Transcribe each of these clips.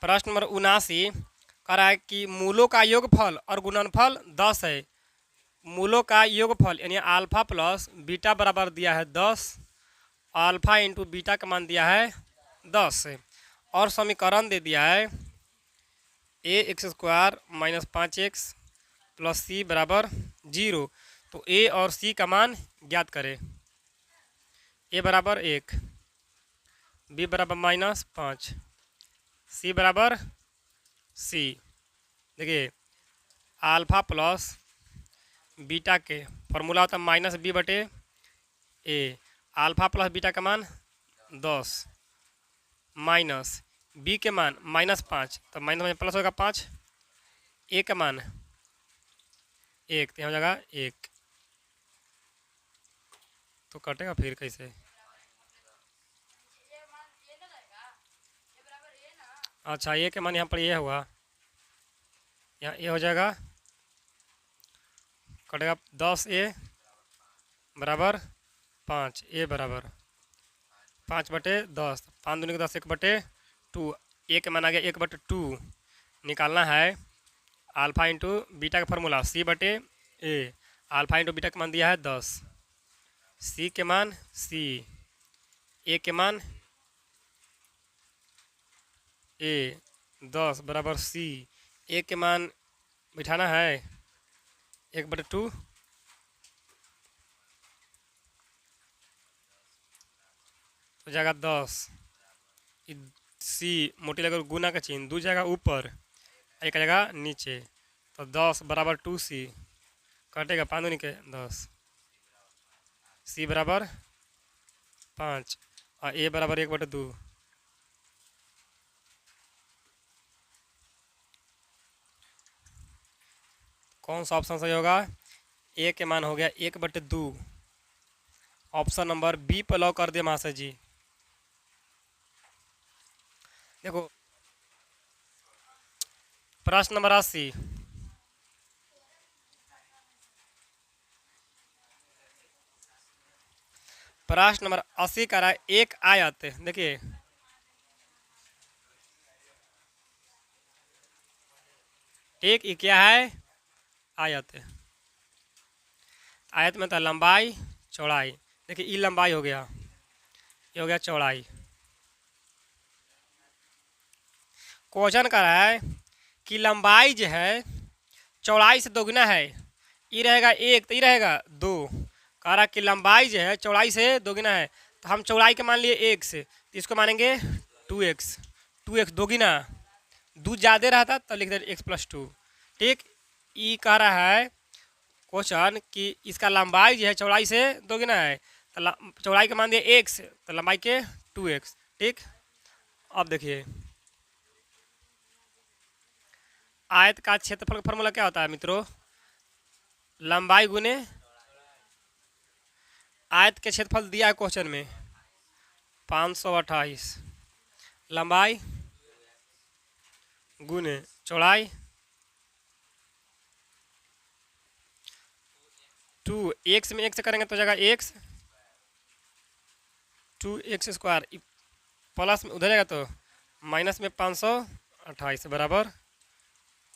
प्रश्न नंबर 79 कह रहा है कि मूलों का योगफल और गुणनफल 10 है। मूलों का योगफल यानी अल्फा प्लस बीटा बराबर दिया है 10, अल्फा इंटू बीटा का मान दिया है 10 और समीकरण दे दिया है a x square minus 5x plus c बराबर 0। तो ए और सी का मान ज्ञात करें। ए बराबर 1, बी बराबर माइनस 5, सी बराबर सी। देखिए अल्फा प्लस बीटा के फॉर्मूला होता है माइनस बी बटे ए। अल्फा प्लस बीटा का मान 10 माइनस बी के मान माइनस 5, तो माइनस में प्लस होगा 5, ए का मान 1, तो यहाँ हो जाएगा 1। तो कटेगा फिर कैसे? अच्छा ए के मान यहाँ पर ये हुआ, यहाँ ए हो जाएगा, कटेगा 10 ए बराबर 5, ए बराबर 5 बटे 10, 5 दूनी के 10, 1 बटे 2। ए के मान आ गया 1 बटे 2। निकालना है अल्फा इंटू बीटा का फार्मूला सी बटे ए। अल्फा इंटू बीटा का मान दिया है 10, सी के मान सी, ए के मान ए 10 बराबर सी। ए के मान बिठाना है 1 बटे 2, तो जाएगा 10। सी मोटी लगेगा गुना का चिन्ह, 2 जाएगा ऊपर, एक जाएगा नीचे, तो 10 बराबर 2c कटेगा 5 दूनी के 10, सी बराबर 5 और ए बराबर 1 बटे 2। कौन सा ऑप्शन सही होगा? ए के मान हो गया 1 बटे 2। ऑप्शन नंबर बी पर लॉक कर दिया महाशय जी। देखो प्रश्न नंबर 80, प्रश्न नंबर 80 का रहा है एक आयत। देखिए एक ये क्या है? आयत। आयत में तो लंबाई चौड़ाई। देखिए ये लंबाई हो गया, ये हो गया चौड़ाई। क्वेश्चन कर रहा है कि लंबाई जो है चौड़ाई से दोगुना है, ये रहेगा 1 तो ये रहेगा 2। कह रहा है कि लंबाई जो है चौड़ाई से दोगुना है, तो हम चौड़ाई के मान लिए 1 से, तो इसको मानेंगे 2x। 2x दोगुना, 2 ज़्यादा रहता तो लिख देते x प्लस 2। ठीक, ये कह रहा है क्वेश्चन कि इसका लंबाई जो है चौड़ाई से दोगुना है, तो चौड़ाई का मान दिया 1 से, तो लंबाई के 2x। ठीक, अब देखिए आयत का क्षेत्रफल का फॉर्मूला क्या होता है मित्रों? लंबाई गुने आयत के क्षेत्रफल दिया है क्वेश्चन में 528, लंबाई गुने चौड़ाई 2। x में 1 से करेंगे तो जाएगा x, 2x स्क्वायर प्लस में उधर जाएगा तो माइनस में 528 बराबर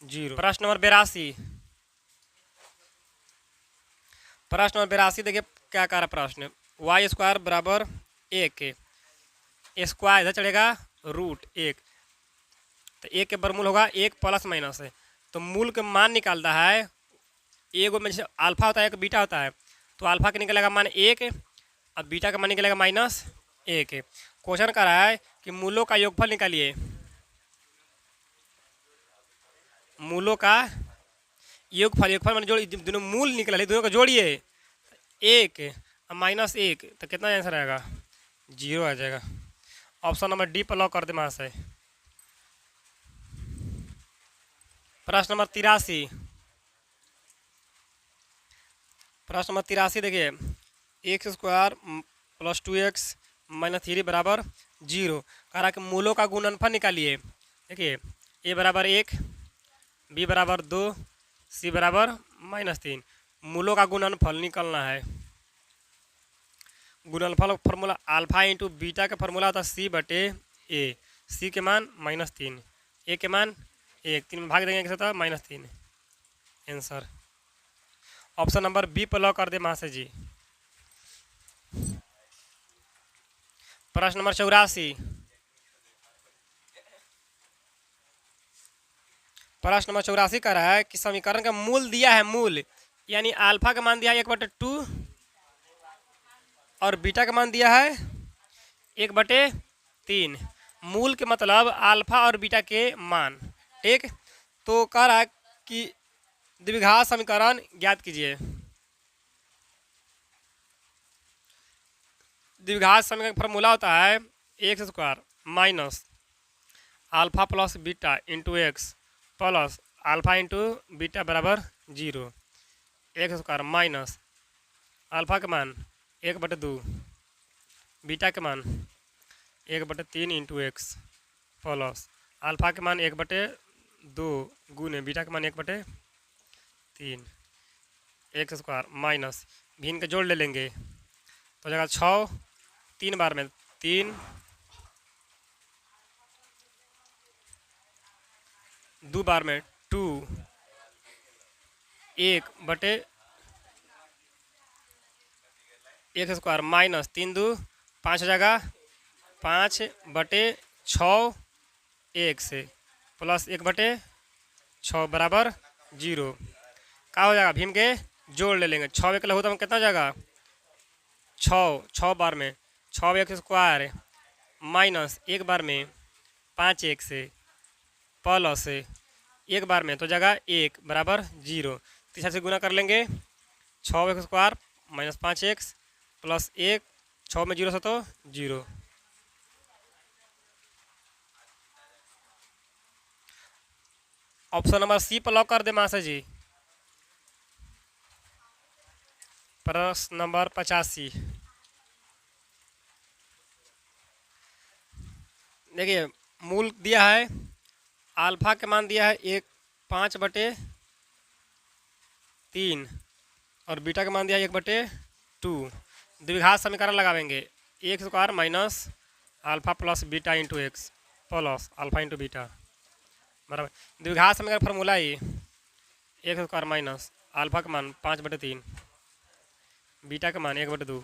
0। प्रश्न नंबर 82, प्रश्न नंबर 82 देखिए क्या कह रहा प्रश्न। वाई स्क्वायर बराबर 1, स्क्वायर इधर चढ़ेगा रूट 1, तो 1 के बरमूल होगा 1 प्लस माइनस है, तो मूल के मान निकालता है। एक में जैसे अल्फा होता है एक बीटा होता है, तो अल्फा का निकलेगा मान 1 और बीटा का मान निकलेगा -1। क्वेश्चन कर रहा है कि मूलों का योगफल निकालिए। मूलों का योगफल, योगफल मान जोड़ी, दोनों मूल निकला दोनों का जोड़िए 1 और -1, तो कितना आंसर आएगा? 0 आ जाएगा। ऑप्शन नंबर डी पर लॉक कर दे महाशय। प्रश्न नंबर 83, प्रश्न नंबर 83 देखिए x square plus 2x minus 3 बराबर 0। कह रहा कि मूलों का गुणनफल निकालिए। देखिए a बराबर 1, b बराबर 2, c बराबर -3। मूलों का गुणनफल निकलना है। गुणनफल फार्मूला अल्फा इंटू बीटा का फार्मूला होता है c बटे a। c के मान -3, ए के मान 1, 3 में भाग देंगे 1 से तो -3 आंसर। ऑप्शन नंबर बी पर लॉक कर दे महाशय जी। प्रश्न नंबर 84। प्रश्न नंबर 84 कह रहा है कि समीकरण का मूल दिया है, मूल यानी अल्फा का मान दिया है 1/2 और बीटा का मान दिया है 1/3। मूल के मतलब अल्फा और बीटा के मान, ठीक। तो कह रहा है कि द्विघात समीकरण ज्ञात कीजिए। द्विघात समीकरण का फॉर्मूला होता है x² minus alpha plus beta into x plus alpha into beta बराबर 0। x² माइनस अल्फा के मान 1/2, बीटा के मान 1/3 इंटू एक्स प्लस अल्फा के मान 1/2 गुने बीटा के मान 1/3। x² माइनस भिन्न का जोड़ ले लेंगे तो जगह 6, 3 बार में 3, 2 बार में 2, 1/x² माइनस 3 2 5 जगह 5/6 1 से प्लस 1/6 बराबर 0। क्या हो जाएगा, भीम के जोड़ ले लेंगे। 6 एक होता है कितना जगह 6 बार में 6x² माइनस 1 बार में 5 1 से प्लस 1 बार में तो जगह 1 बराबर 0। तीसरा से गुना कर लेंगे 6x² माइनस 5x प्लस 1, 6 में 0 से तो 0। ऑप्शन नंबर सी पर लॉक कर दे महाशय जी। प्रश्न नंबर 85। देखिए मूल दिया है, अल्फा के मान दिया है 5/3 और बीटा का मान दिया है 1/2। द्विघात समीकरण लगावेंगे x² minus alpha plus beta into x plus alpha into beta बराबर। द्विघात समीकरण फार्मूला ही x² माइनस अल्फा का मान 5/3, बीटा का मान 1/2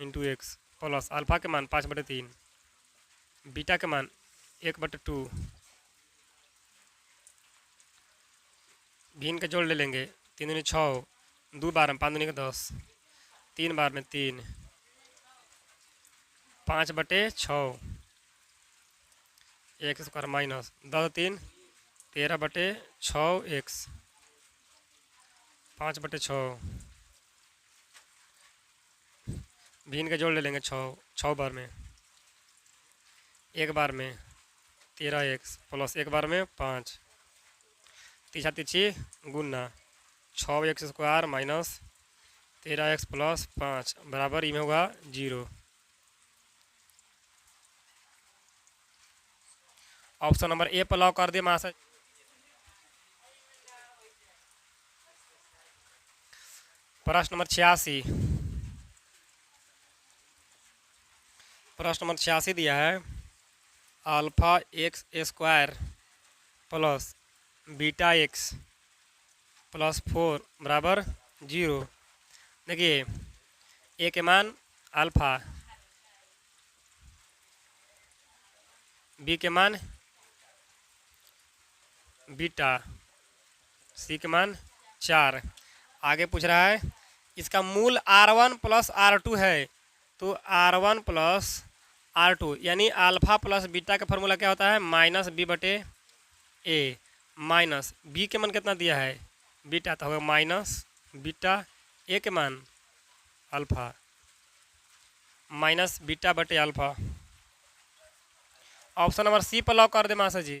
इंटू एक्स प्लस अल्फा के मान 5/3, बीटा के मान 1/2। भिन्न का जोड़ ले लेंगे 3 दूनी 6, 2 बार में 5 दूनी 10, 3 बार में 3, 5/6 x² माइनस 10 3 13/6 x 5/6। भिन्न का जोड़ ले लेंगे 6 बार में, 1 बार में 13x प्लस 1 बार में 5, तीछा तीछी गुना 6x² माइनस 13x प्लस 5 बराबर इमें होगा 0। ऑप्शन नंबर ए पर लॉक कर दिए महाशय। प्रश्न नंबर 86। प्रश्न नंबर 86 दिया है alpha x² plus beta x plus 4 बराबर 0। देखिए ए के मान अल्फा, बी के मान बीटा, सी के मान 4। आगे पूछ रहा है इसका मूल R1 प्लस R2 है, तो R1 प्लस R2 यानी अल्फा प्लस बीटा का फॉर्मूला क्या होता है -b/a माइनस बी के मान कितना दिया है बीटा, तो होगा माइनस बीटा, ए के मान alpha minus beta alpha. Option number c पर लॉक कर दे महाशय जी।